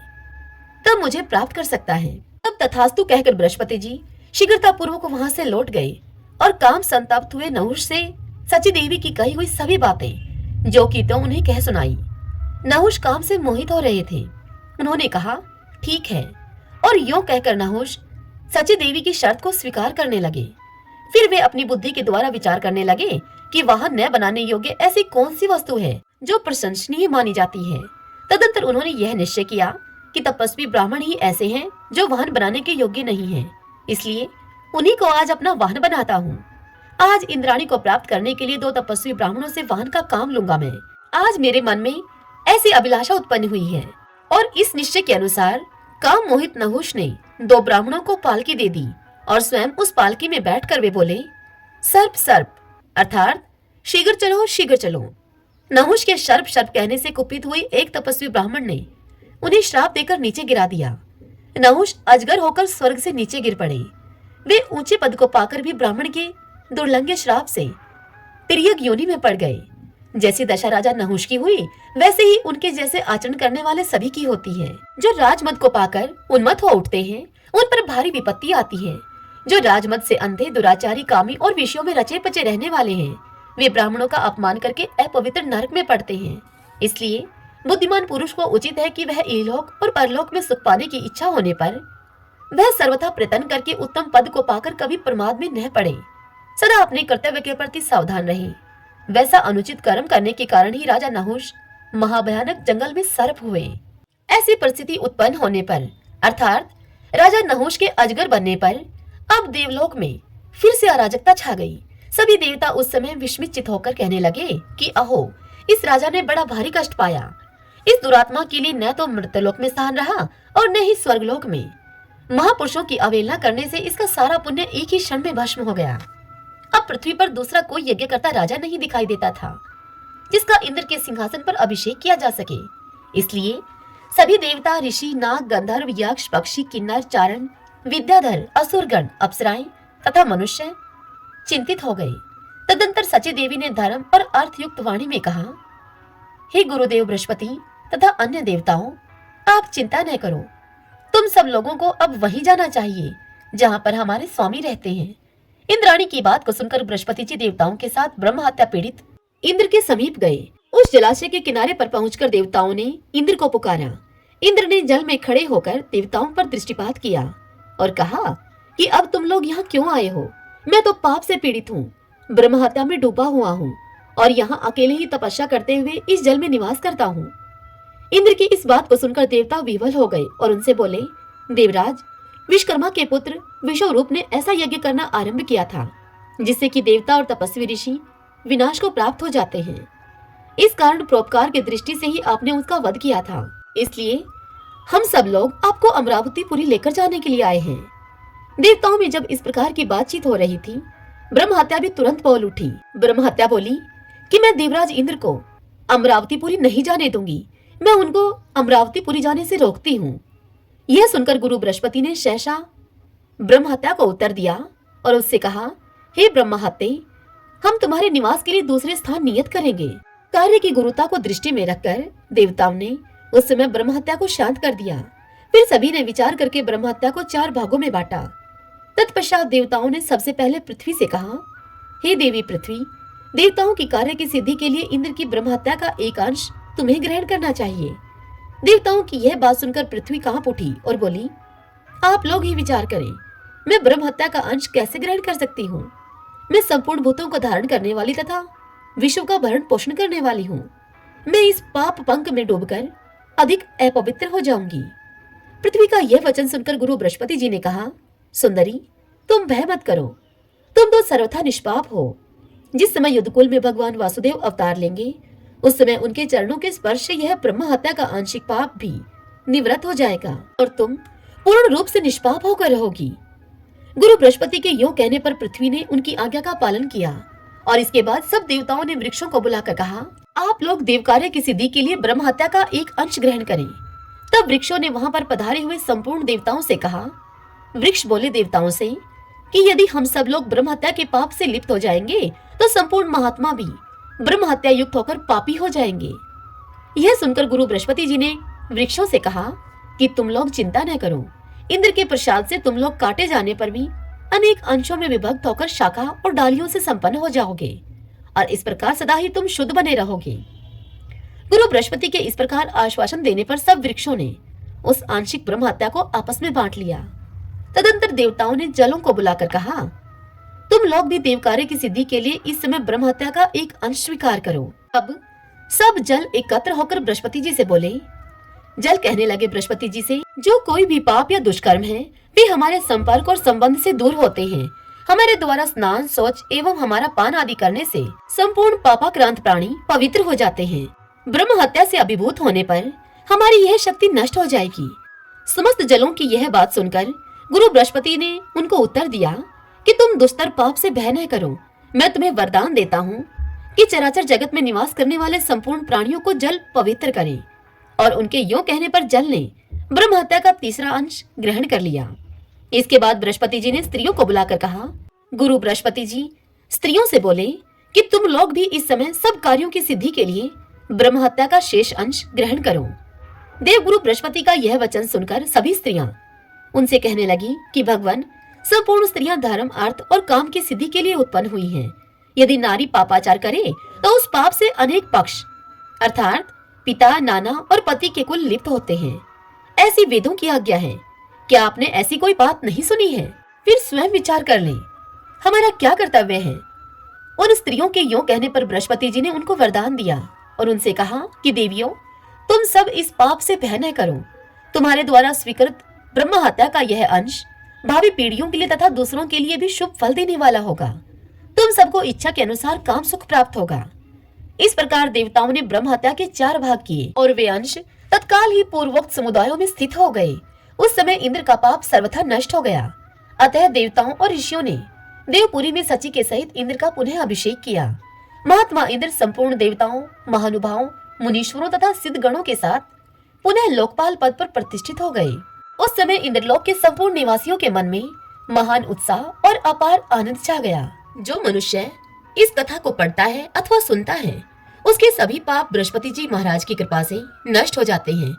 तब मुझे प्राप्त कर सकता है। तब तथास्तु कहकर बृहस्पति जी शीघ्रता पूर्वक वहां से लौट गए और काम संतप्त हुए नहुष से सची देवी की कही हुई सभी बातें जो की तो उन्हें कह सुनाई। नहुष काम से मोहित हो रहे थे। उन्होंने कहा, ठीक है, और यूं कहकर नहुष सची देवी की शर्त को स्वीकार करने लगे। फिर वे अपनी बुद्धि के द्वारा विचार करने लगे कि वाहन न बनाने योग्य ऐसी कौन सी वस्तु है जो प्रशंसनीय मानी जाती है। तदंतर उन्होंने यह निश्चय किया कि तपस्वी ब्राह्मण ही ऐसे हैं जो वाहन बनाने के योग्य नहीं हैं, इसलिए उन्हीं को आज अपना वाहन बनाता हूँ। आज इंद्राणी को प्राप्त करने के लिए 2 तपस्वी ब्राह्मणों से वाहन का काम लूंगा मैं। आज मेरे मन में ऐसी अभिलाषा उत्पन्न हुई है और इस निश्चय के अनुसार काम मोहित नहुष ने 2 ब्राह्मणों को पालकी दे दी और स्वयं उस पालकी में बैठकर वे बोले, सर्प सर्प, अर्थात शीघ्र चलो शीघ्र चलो। नहुष के सर्प सर्प कहने से कुपित हुई एक तपस्वी ब्राह्मण ने उन्हें श्राप देकर नीचे गिरा दिया। नहुष अजगर होकर स्वर्ग से नीचे गिर पड़े। वे ऊंचे पद को पाकर भी ब्राह्मण के दुर्लंघ्य श्राप से तिर्यक योनि में पड़ गए। जैसी दशा राजा नहुष की हुई वैसे ही उनके जैसे आचरण करने वाले सभी की होती है। जो राजमद को पाकर उन्मत्त हो उठते हैं उन पर भारी विपत्ति आती है। जो राजमद से अंधे, दुराचारी, कामी और विषयों में रचे पचे रहने वाले हैं वे ब्राह्मणों का अपमान करके अपवित्र नरक में पड़ते हैं। इसलिए बुद्धिमान पुरुष को उचित है कि वह इहलोक और परलोक में सुख पाने की इच्छा होने पर वह सर्वथा प्रयत्न करके उत्तम पद को पाकर कभी प्रमाद में न पड़े, सदा अपने कर्तव्य के प्रति सावधान रहे। वैसा अनुचित कर्म करने के कारण ही राजा नहुष महाभयानक जंगल में सर्प हुए। ऐसी परिस्थिति उत्पन्न होने पर अर्थात राजा नहुष के अजगर बनने पर अब देवलोक में फिर से अराजकता छा गई। सभी देवता उस समय विस्मित होकर कहने लगे कि अहो, इस राजा ने बड़ा भारी कष्ट पाया। इस दुरात्मा के लिए न तो मृतलोक में स्थान रहा और न ही स्वर्गलोक में। महापुरुषों की अवहेलना करने से इसका सारा पुण्य एक ही क्षण में भस्म हो गया। अब पृथ्वी पर दूसरा कोई यज्ञ करता राजा नहीं दिखाई देता था जिसका इंद्र के सिंहासन पर अभिषेक किया जा सके। इसलिए सभी देवता, ऋषि, नाग, गंधर्व, यक्ष, पक्षी, किन्नर, चारण, विद्याधर, असुरगण, अप्सराएं तथा मनुष्य चिंतित हो गए। तदंतर सची देवी ने धर्म और अर्थ युक्त वाणी में कहा, हे गुरुदेव बृहस्पति तथा अन्य देवताओं, आप चिंता न करो। तुम सब लोगों को अब वहीं जाना चाहिए जहां पर हमारे स्वामी रहते हैं। इंद्राणी की बात को सुनकर बृहस्पति जी देवताओं के साथ ब्रह्म हत्या पीड़ित इंद्र के समीप गए। उस जलाशय के किनारे पर पहुंचकर देवताओं ने इंद्र को पुकारा। इंद्र ने जल में खड़े होकर देवताओं पर दृष्टिपात किया और कहा कि अब तुम लोग यहाँ क्यों आए हो? मैं तो पाप से पीड़ित हूँ, ब्रह्म हत्या में डूबा हुआ हूँ और यहाँ अकेले ही तपस्या करते हुए इस जल में निवास करता हूँ। इंद्र की इस बात को सुनकर देवता विवल हो गए और उनसे बोले, देवराज, विश्वकर्मा के पुत्र विश्वरूप ने ऐसा यज्ञ करना आरंभ किया था जिससे कि देवता और तपस्वी ऋषि विनाश को प्राप्त हो जाते हैं। इस कारण परोपकार की दृष्टि से ही आपने उसका वध किया था। इसलिए हम सब लोग आपको अमरावतीपुरी लेकर जाने के लिए आए हैं। देवताओं में जब इस प्रकार की बातचीत हो रही थी, ब्रह्म हत्या भी तुरंत बोल उठी। ब्रह्म हत्या बोली कि मैं देवराज इंद्र को अमरावतीपुरी नहीं जाने दूंगी, मैं उनको अमरावतीपुरी जाने से रोकती हूँ। यह सुनकर गुरु बृहस्पति ने सहसा ब्रह्म हत्या को उत्तर दिया और उससे कहा, हे ब्रह्म हत्ते, हम तुम्हारे निवास के लिए दूसरे स्थान नियत करेंगे। कार्य की गुरुता को दृष्टि में रखकर देवताओं ने उस समय ब्रह्म हत्या को शांत कर दिया। फिर सभी ने विचार करके ब्रह्म हत्या को 4 भागों में बांटा। तत्पश्चात देवताओं ने सबसे पहले पृथ्वी से कहा, हे देवी पृथ्वी, देवताओं की कार्य की सिद्धि के लिए इंद्र की ब्रह्म हत्या का एक अंश तुम्हें ग्रहण करना चाहिए। देवताओं की यह बात सुनकर पृथ्वी कांप उठी और बोली, आप लोग ही विचार करें, मैं ब्रह्म हत्या का अंश कैसे ग्रहण कर सकती हूँ? मैं संपूर्ण भूतों को धारण करने वाली तथा विश्व का भरण पोषण करने वाली हूँ। मैं इस पाप पंख में डूबकर अधिक अपवित्र हो जाऊंगी। पृथ्वी का यह वचन सुनकर गुरु बृहस्पति जी ने कहा, सुंदरी, तुम भय मत करो, तुम तो सर्वथा निष्पाप हो। जिस समय युद्धकुल में भगवान वासुदेव अवतार लेंगे, उस समय उनके चरणों के स्पर्श से यह ब्रह्म हत्या का आंशिक पाप भी निवृत्त हो जाएगा और तुम पूर्ण रूप से निष्पाप होकर रहोगी। गुरु बृहस्पति के यूं कहने पर पृथ्वी ने उनकी आज्ञा का पालन किया और इसके बाद सब देवताओं ने वृक्षों को बुलाकर कहा, आप लोग देव कार्य की सिद्धि के लिए ब्रह्म हत्या का एक अंश ग्रहण करें। तब वृक्षों ने वहां पर पधारे हुए संपूर्ण देवताओं से कहा। वृक्ष बोले देवताओं से कि यदि हम सब लोग ब्रह्म हत्या के पाप से लिप्त हो जाएंगे तो संपूर्ण महात्मा भी ब्रह्म हत्या युक्त होकर पापी हो जाएंगे। यह सुनकर गुरु बृहस्पति जी ने वृक्षों से कहा कि तुम लोग चिंता न करो, इंद्र के प्रसाद से तुम लोग काटे जाने पर भी अनेक अंशों में विभक्त होकर शाखा और डालियों से संपन्न हो जाओगे और इस प्रकार सदा ही तुम शुद्ध बने रहोगे। गुरु बृहस्पति के इस प्रकार आश्वासन देने पर सब वृक्षों ने उस आंशिक ब्रह्म हत्या को आपस में बांट लिया। तदंतर देवताओं ने जलों को बुलाकर कहा, तुम लोग भी देव कार्य की सिद्धि के लिए इस समय ब्रह्म हत्या का एक अंश स्वीकार करो। अब सब जल एकत्र होकर बृहस्पति जी से बोले। जल कहने लगे बृहस्पति जी से, जो कोई भी पाप या दुष्कर्म है वे हमारे संपर्क और संबंध से दूर होते हैं। हमारे द्वारा स्नान, शौच एवं हमारा पान आदि करने से संपूर्ण पापाक्रांत प्राणी पवित्र हो जाते हैं। ब्रह्म हत्या से अभिभूत होने पर हमारी यह शक्ति नष्ट हो जाएगी। समस्त जलों की यह बात सुनकर गुरु बृहस्पति ने उनको उत्तर दिया कि तुम दुस्तर पाप से भय न करो। मैं तुम्हें वरदान देता हूँ कि चराचर जगत में निवास करने वाले संपूर्ण प्राणियों को जल पवित्र करे। और उनके यूं कहने पर जल ने ब्रह्म हत्या का तीसरा अंश ग्रहण कर लिया। इसके बाद बृहस्पति जी ने स्त्रियों को बुलाकर कहा, गुरु बृहस्पति जी स्त्रियों से बोले कि तुम लोग भी इस समय सब कार्यों की सिद्धि के लिए ब्रह्म हत्या का शेष अंश ग्रहण करो। देव गुरु बृहस्पति का यह वचन सुनकर सभी स्त्रियां उनसे कहने लगी कि भगवान, संपूर्ण स्त्रियां धर्म, अर्थ और काम की सिद्धि के लिए उत्पन्न हुई हैं। यदि नारी पापाचार करे तो उस पाप से अनेक पक्ष अर्थात पिता, नाना और पति के कुल लिप्त होते हैं। ऐसी वेदों की आज्ञा है। क्या आपने ऐसी कोई बात नहीं सुनी है? फिर स्वयं विचार कर लें, हमारा क्या कर्तव्य है। उन स्त्रियों के यूं कहने पर बृहस्पति जी ने उनको वरदान दिया और उनसे कहा कि देवियों, तुम सब इस पाप से भय न करो। तुम्हारे द्वारा स्वीकृत ब्रह्म हत्या का यह अंश भावी पीढ़ियों के लिए तथा दूसरों के लिए भी शुभ फल देने वाला होगा। तुम सबको इच्छा के अनुसार काम सुख प्राप्त होगा। इस प्रकार देवताओं ने ब्रह्म हत्या के 4 भाग किए और वे अंश तत्काल ही पूर्वोक्त समुदायों में स्थित हो गए। उस समय इंद्र का पाप सर्वथा नष्ट हो गया। अतः देवताओं और ऋषियों ने देवपुरी में सची के सहित इंद्र का पुनः अभिषेक किया। महात्मा इंद्र संपूर्ण देवताओं, महानुभावों, मुनीश्वरों तथा सिद्ध गणों के साथ पुनः लोकपाल पद पर प्रतिष्ठित हो गए। उस समय इंद्रलोक के संपूर्ण निवासियों के मन में महान उत्साह और अपार आनंद छा गया। जो मनुष्य इस कथा को पढ़ता है अथवा सुनता है, उसके सभी पाप बृहस्पति जी महाराज की कृपा से नष्ट हो जाते हैं।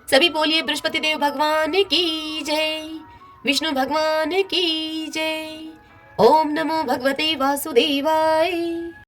सभी बोलिए बृहस्पति देव भगवान की जय, विष्णु भगवान की जय। ओम नमो भगवते वासुदेवाय।